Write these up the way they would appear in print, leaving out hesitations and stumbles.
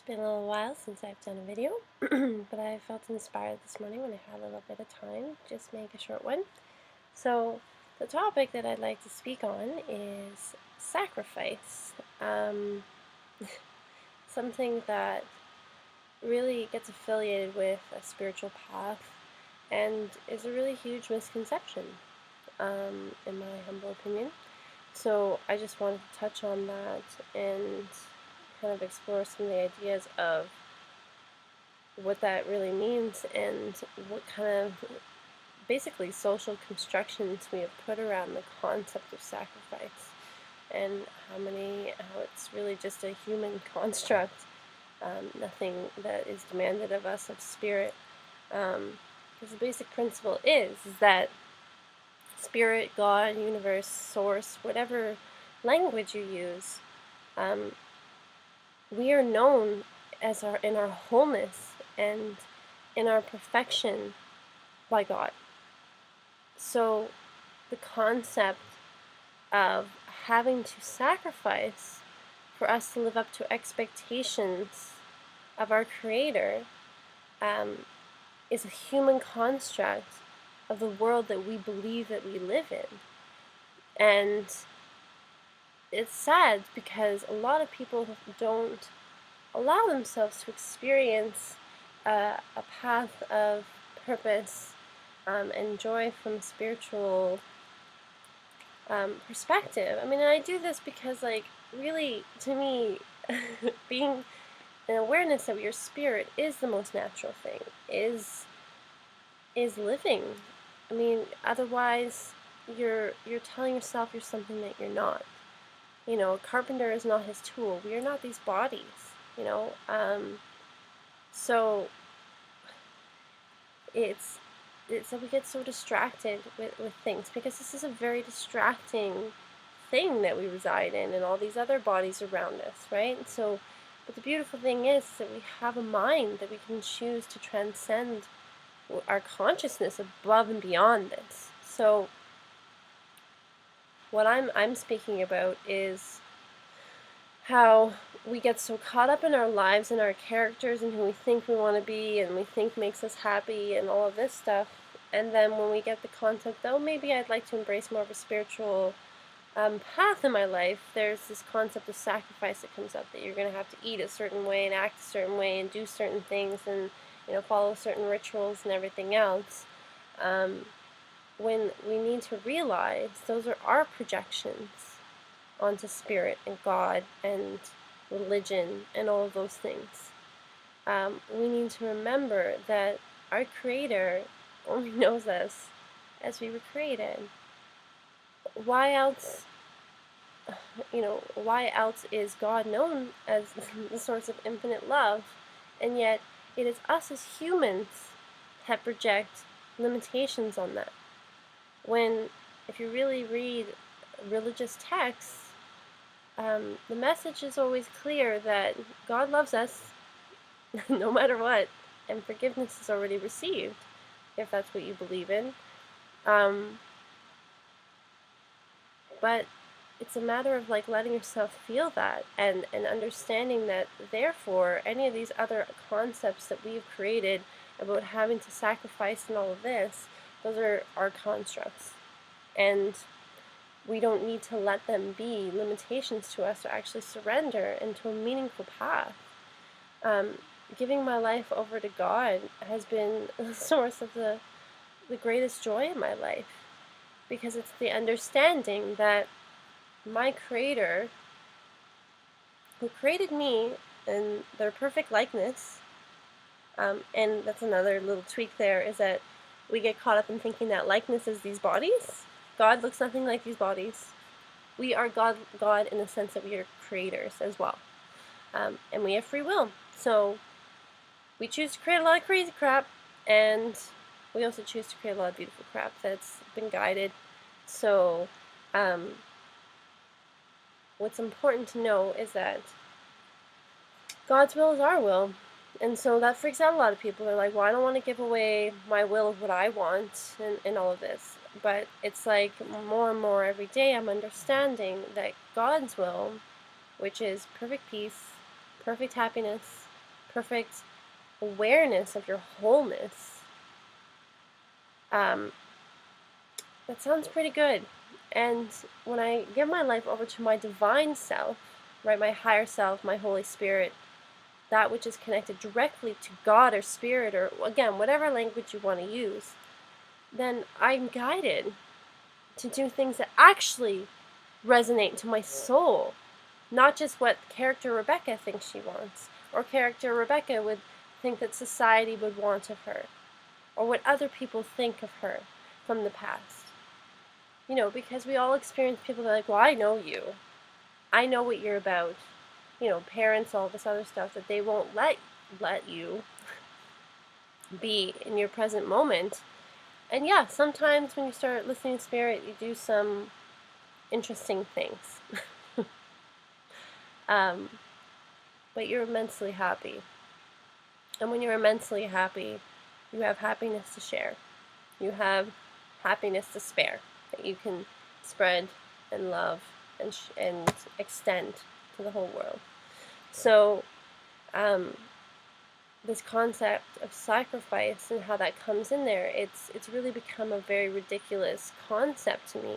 Been a little while since I've done a video, but I felt inspired this morning when I had a little bit of time, just make a short one. So the topic that I'd like to speak on is sacrifice. Something that really gets affiliated with a spiritual path and is a really huge misconception, in my humble opinion. So I just wanted to touch on that and kind of explore some of the ideas of what that really means and what kind of basically social constructions we have put around the concept of sacrifice, and how it's really just a human construct, nothing that is demanded of us of spirit. Because the basic principle is that spirit, God, universe, source, whatever language you use, um, we are known as in our wholeness and in our perfection by God. So the concept of having to sacrifice for us to live up to expectations of our Creator is a human construct of the world that we believe that we live in. And it's sad because a lot of people don't allow themselves to experience a path of purpose and joy from a spiritual perspective. I mean, and I do this because, like, really, to me, being an awareness of your spirit is the most natural thing, is living. I mean, otherwise, you're telling yourself you're something that you're not. You know, a carpenter is not his tool. We are not these bodies, you know. So it's that we get so distracted with things, because this is a very distracting thing that we reside in and all these other bodies around us, right? So, but the beautiful thing is that we have a mind that we can choose to transcend our consciousness above and beyond this. So what I'm speaking about is how we get so caught up in our lives and our characters and who we think we want to be and we think makes us happy and all of this stuff. And then when we get the concept, oh, maybe I'd like to embrace more of a spiritual path in my life, there's this concept of sacrifice that comes up, that you're going to have to eat a certain way and act a certain way and do certain things and, you know, follow certain rituals and everything else. When we need to realize those are our projections onto spirit and God and religion and all of those things. We need to remember that our Creator only knows us as we were created. Why else, why else is God known as the source of infinite love? And yet it is us as humans that project limitations on that. When, if you really read religious texts, the message is always clear that God loves us no matter what, and forgiveness is already received, if that's what you believe in. But it's a matter of, like, letting yourself feel that and understanding that, therefore, any of these other concepts that we've created about having to sacrifice and all of this, those are our constructs. And we don't need to let them be limitations to us, to actually surrender into a meaningful path. Giving my life over to God has been the source of the greatest joy in my life, because it's the understanding that my Creator, who created me in their perfect likeness, and that's another little tweak there, is that we get caught up in thinking that likeness is these bodies. God looks nothing like these bodies. We are God in the sense that we are creators as well. And we have free will. So we choose to create a lot of crazy crap, and we also choose to create a lot of beautiful crap that's been guided. So what's important to know is that God's will is our will. And so that freaks out a lot of people. They're like, well, I don't want to give away my will of what I want and all of this. But it's like, more and more every day I'm understanding that God's will, which is perfect peace, perfect happiness, perfect awareness of your wholeness. That sounds pretty good. And when I give my life over to my divine self, right, my higher self, my Holy Spirit, that which is connected directly to God or Spirit, or again, whatever language you want to use, then I'm guided to do things that actually resonate to my soul, not just what character Rebecca thinks she wants, or character Rebecca would think that society would want of her, or what other people think of her from the past. You know, because we all experience people that are like, well, I know you. I know what you're about. You know, parents, all this other stuff, that they won't let you be in your present moment. And yeah, sometimes when you start listening to Spirit, you do some interesting things. But you're immensely happy. And when you're immensely happy, you have happiness to share. You have happiness to spare that you can spread and love and extend to the whole world. So this concept of sacrifice and how that comes in there, it's really become a very ridiculous concept to me,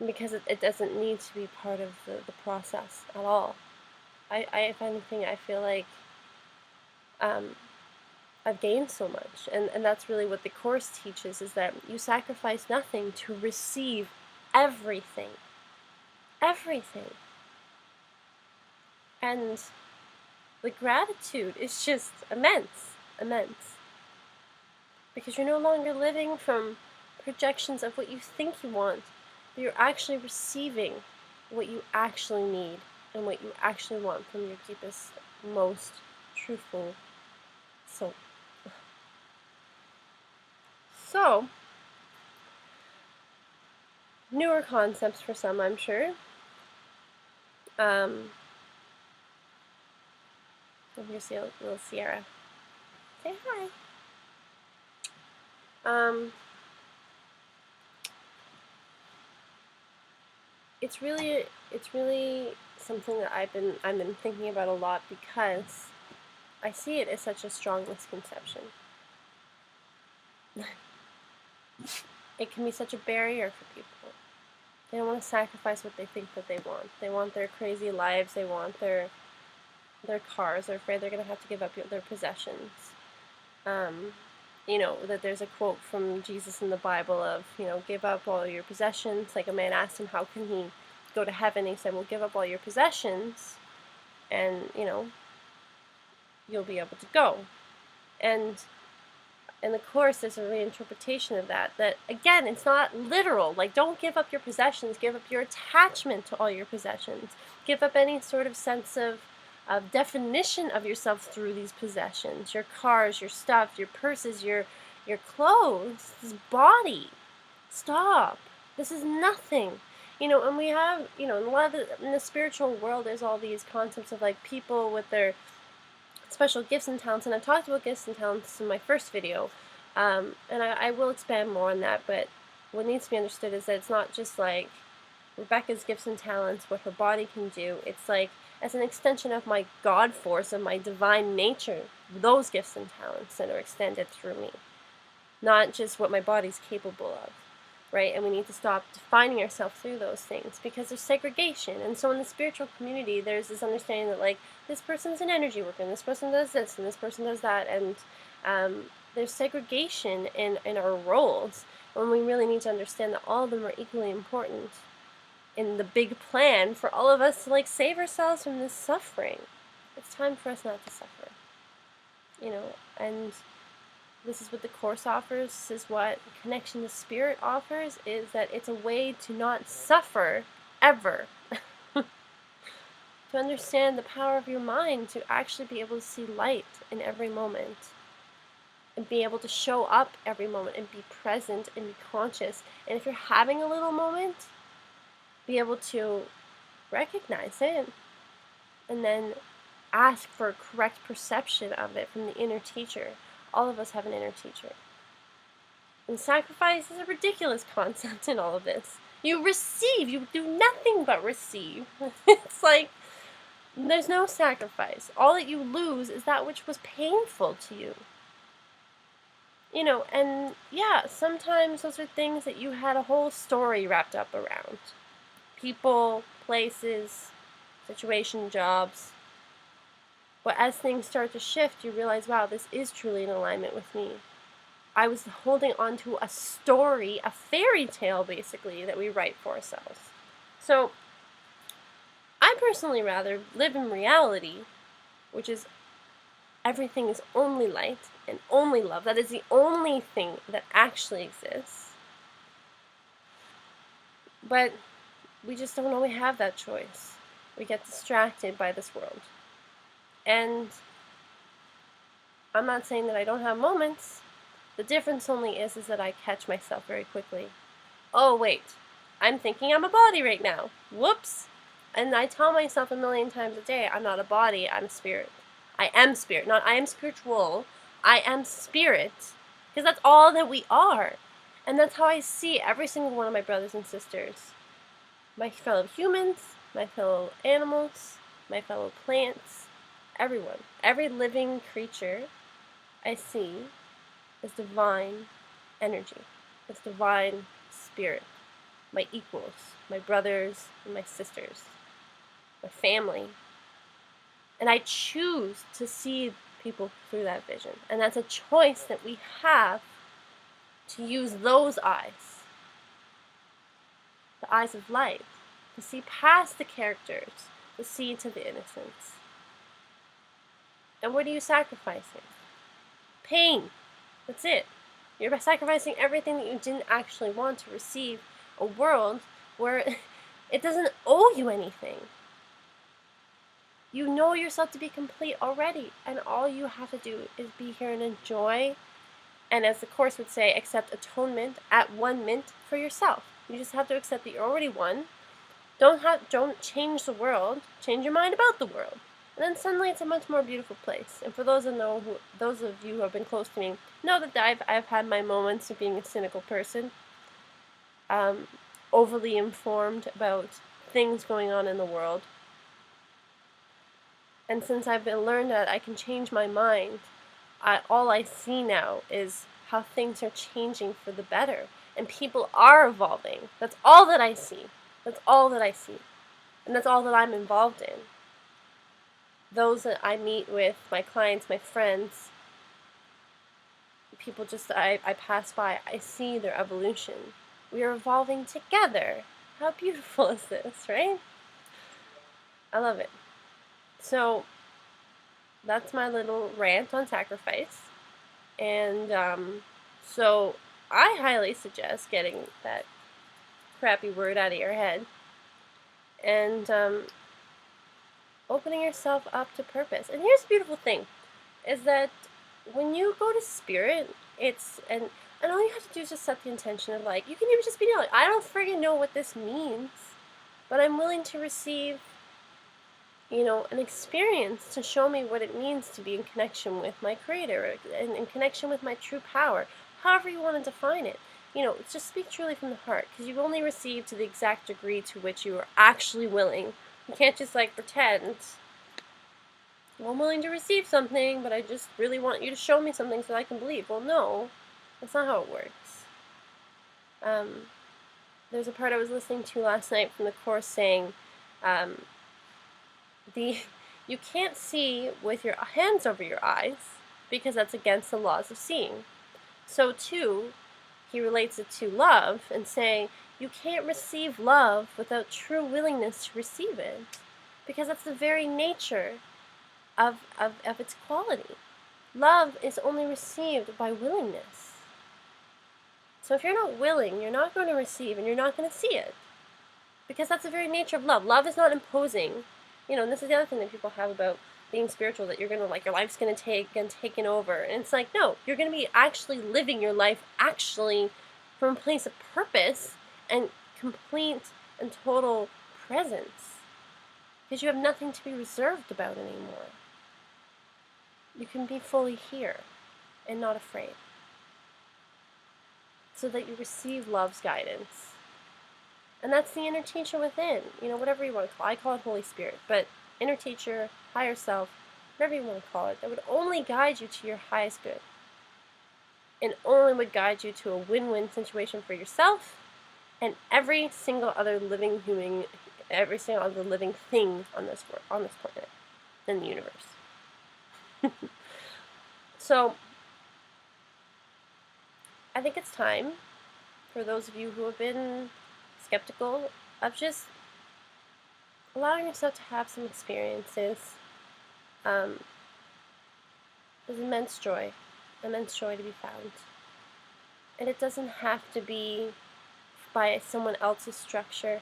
because it doesn't need to be part of the process at all. If anything, I feel like I've gained so much, and that's really what the Course teaches, is that you sacrifice nothing to receive everything. Everything. And the gratitude is just immense, immense. Because you're no longer living from projections of what you think you want, but you're actually receiving what you actually need and what you actually want from your deepest, most truthful soul. So, newer concepts for some, I'm sure. Here's little Sierra. Say hi. It's really something that I've been thinking about a lot, because I see it as such a strong misconception. It can be such a barrier for people. They don't want to sacrifice what they think that they want. They want their crazy lives. They want their cars. They're afraid they're going to have to give up their possessions. You know, that there's a quote from Jesus in the Bible of, you know, give up all your possessions. Like, a man asked him, how can he go to heaven? He said, well, give up all your possessions and, you know, you'll be able to go. And in the Course, there's a reinterpretation of that again, it's not literal. Like, don't give up your possessions, give up your attachment to all your possessions. Give up any sort of sense of definition of yourself through these possessions. Your cars, your stuff, your purses, your clothes, this body. Stop. This is nothing. You know, and we have, you know, in the spiritual world, there's all these concepts of, like, people with their special gifts and talents, and I've talked about gifts and talents in my first video, and I will expand more on that, but what needs to be understood is that it's not just like Rebecca's gifts and talents, what her body can do. It's like, as an extension of my God force, of my divine nature, those gifts and talents that are extended through me, not just what my body's capable of. Right? And we need to stop defining ourselves through those things, because there's segregation. And so in the spiritual community, there's this understanding that, like, this person's an energy worker, and this person does this, and this person does that, and there's segregation in our roles, when we really need to understand that all of them are equally important in the big plan for all of us to, like, save ourselves from this suffering. It's time for us not to suffer. You know, and this is what the Course offers. This is what Connection to Spirit offers, is that it's a way to not suffer ever. To understand the power of your mind, to actually be able to see light in every moment, and be able to show up every moment and be present and be conscious. And if you're having a little moment, be able to recognize it and then ask for a correct perception of it from the inner teacher. All of us have an inner teacher. And sacrifice is a ridiculous concept in all of this. You receive. You do nothing but receive. It's like, There's no sacrifice. All that you lose is that which was painful to you. And yeah, sometimes those are things that you had a whole story wrapped up around. People, places, situation, jobs. But as things start to shift, you realize, wow, this is truly in alignment with me. I was holding on to a story, a fairy tale, basically, that we write for ourselves. So, I personally rather live in reality, which is everything is only light and only love. That is the only thing that actually exists. But we just don't always have that choice. We get distracted by this world. And I'm not saying that I don't have moments. The difference only is that I catch myself very quickly. Oh, wait. I'm thinking I'm a body right now. Whoops. And I tell myself a million times a day, I'm not a body, I'm a spirit. I am spirit, not I am spiritual. I am spirit. Because that's all that we are. And that's how I see every single one of my brothers and sisters. My fellow humans, my fellow animals, my fellow plants, everyone. Every living creature I see is divine energy. It's divine spirit. My equals, my brothers and my sisters, my family. And I choose to see people through that vision. And that's a choice that we have to use those eyes, the eyes of light, to see past the characters, to see to the innocence. And what are you sacrificing? Pain. That's it. You're sacrificing everything that you didn't actually want to receive a world where it doesn't owe you anything. You know yourself to be complete already, and all you have to do is be here and enjoy, and as the Course would say, accept atonement at 1 mint for yourself. You just have to accept that you're already one. Don't change the world. Change your mind about the world. And then suddenly it's a much more beautiful place. And for those of you who have been close to me, know that I've had my moments of being a cynical person, overly informed about things going on in the world. And since I've learned that I can change my mind, all I see now is how things are changing for the better. And people are evolving. That's all that I see. That's all that I see. And that's all that I'm involved in. Those that I meet with, my clients, my friends, people I pass by, I see their evolution. We are evolving together. How beautiful is this, right? I love it. So, that's my little rant on sacrifice. And so I highly suggest getting that crappy word out of your head and opening yourself up to purpose. And here's the beautiful thing, is that when you go to spirit, and all you have to do is just set the intention of, like, you can even just be like, I don't friggin' know what this means, but I'm willing to receive, an experience to show me what it means to be in connection with my Creator, and in connection with my true power, however you want to define it. Just speak truly from the heart, because you only receive to the exact degree to which you are actually willing. You can't just, pretend, well, I'm willing to receive something, but I just really want you to show me something so I can believe. Well, no, that's not how it works. There's a part I was listening to last night from the Course saying, you can't see with your hands over your eyes, because that's against the laws of seeing. So too, he relates it to love and saying, you can't receive love without true willingness to receive it, because that's the very nature of its quality. Love is only received by willingness. So if you're not willing, you're not going to receive, and you're not going to see it, because that's the very nature of love. Love is not imposing. And this is the other thing that people have about being spiritual, that you're going to, your life's going to get taken over. And it's like, no, you're going to be actually living your life actually from a place of purpose and complete and total presence. Because you have nothing to be reserved about anymore. You can be fully here and not afraid. So that you receive love's guidance. And that's the inner teacher within, whatever you want to call it. I call it Holy Spirit, but inner teacher, higher self, whatever you want to call it, that would only guide you to your highest good. And only would guide you to a win-win situation for yourself and every single other living human, every single other living thing on this planet, in the universe. So, I think it's time for those of you who have been skeptical of just allowing yourself to have some experiences. There's immense joy to be found. And it doesn't have to be by someone else's structure.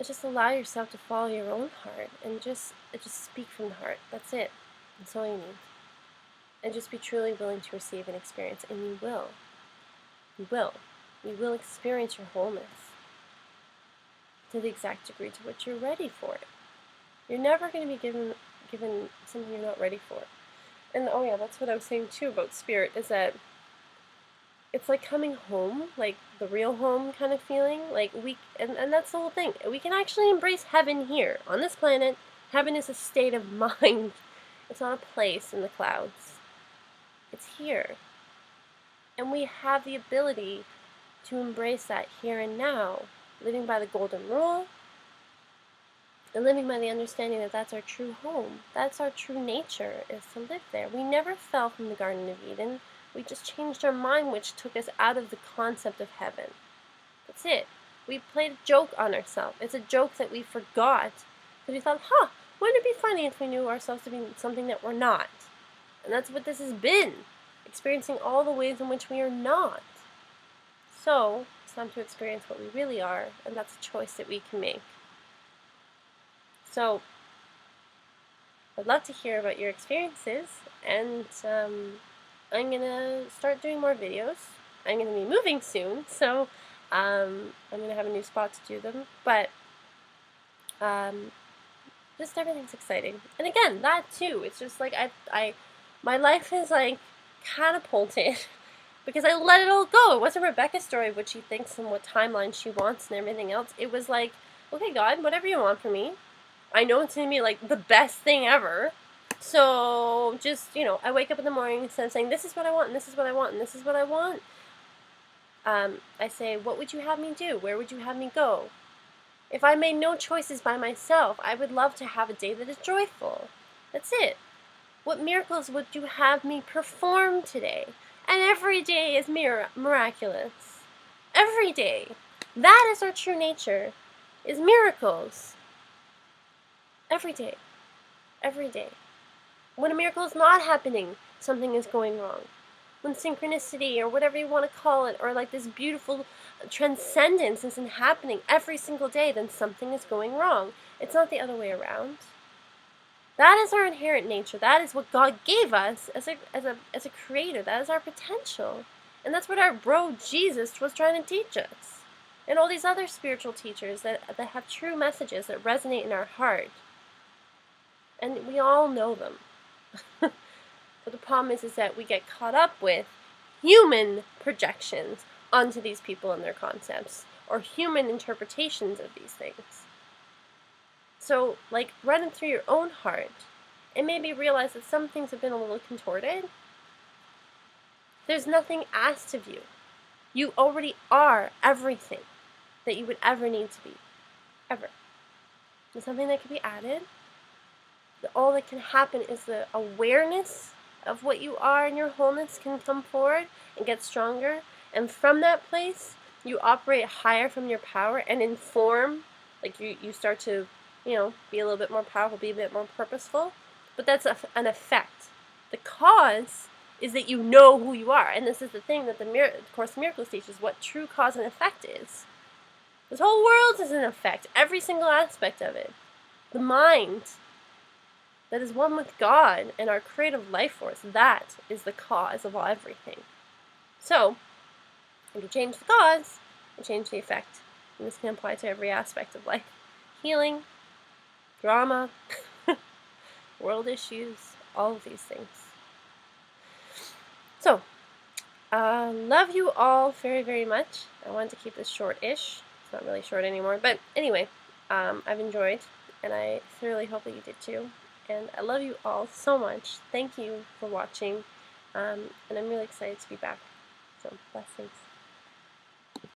Just allow yourself to follow your own heart and just speak from the heart. That's it. That's all you need. And just be truly willing to receive an experience, and you will. You will. You will experience your wholeness to the exact degree to which you're ready for it. You're never going to be given something you're not ready for. And oh yeah, that's what I was saying too about spirit, is that it's like coming home, like the real home kind of feeling. Like and that's the whole thing. We can actually embrace heaven here on this planet. Heaven is a state of mind. It's not a place in the clouds. It's here. And we have the ability to embrace that here and now, living by the golden rule, and living by the understanding that that's our true home. That's our true nature, is to live there. We never fell from the Garden of Eden. We just changed our mind, which took us out of the concept of heaven. That's it. We played a joke on ourselves. It's a joke that we forgot, because we thought, wouldn't it be funny if we knew ourselves to be something that we're not? And that's what this has been, experiencing all the ways in which we are not. So, it's time to experience what we really are, and that's a choice that we can make. So, I'd love to hear about your experiences, and I'm going to start doing more videos. I'm going to be moving soon, so I'm going to have a new spot to do them, but just everything's exciting. And again, that too, it's just like my life is like catapulted because I let it all go. It wasn't Rebecca's story, what she thinks and what timeline she wants and everything else. It was like, okay, God, whatever you want from me. I know it's going to be like the best thing ever. So just, I wake up in the morning instead of saying, this is what I want, and this is what I want, and this is what I want. I say, what would you have me do? Where would you have me go? If I made no choices by myself, I would love to have a day that is joyful. That's it. What miracles would you have me perform today? And every day is miraculous. Every day. That is our true nature, is miracles. Every day. Every day. When a miracle is not happening, something is going wrong. When synchronicity, or whatever you want to call it, or like this beautiful transcendence isn't happening every single day, then something is going wrong. It's not the other way around. That is our inherent nature. That is what God gave us as a creator. That is our potential. And that's what our bro Jesus was trying to teach us. And all these other spiritual teachers that have true messages that resonate in our heart. And we all know them. But the problem is that we get caught up with human projections onto these people and their concepts, or human interpretations of these things. So, like, run it through your own heart, and maybe realize that some things have been a little contorted. There's nothing asked of you. You already are everything that you would ever need to be. Ever. There's something that can be added. All that can happen is the awareness of what you are and your wholeness can come forward and get stronger. And from that place, you operate higher from your power and inform. Like you start to, be a little bit more powerful, be a bit more purposeful. But that's an effect. The cause is that you know who you are. And this is the thing that the Course in Miracles teaches, what true cause and effect is. This whole world is an effect. Every single aspect of it. The mind that is one with God and our creative life force, that is the cause of everything. So, if you change the cause, you change the effect. And this can apply to every aspect of life. Healing, drama, world issues, all of these things. So, love you all very, very much. I wanted to keep this short-ish. It's not really short anymore, but anyway, I've enjoyed, and I thoroughly hope that you did too. And I love you all so much. Thank you for watching, and I'm really excited to be back. So, blessings.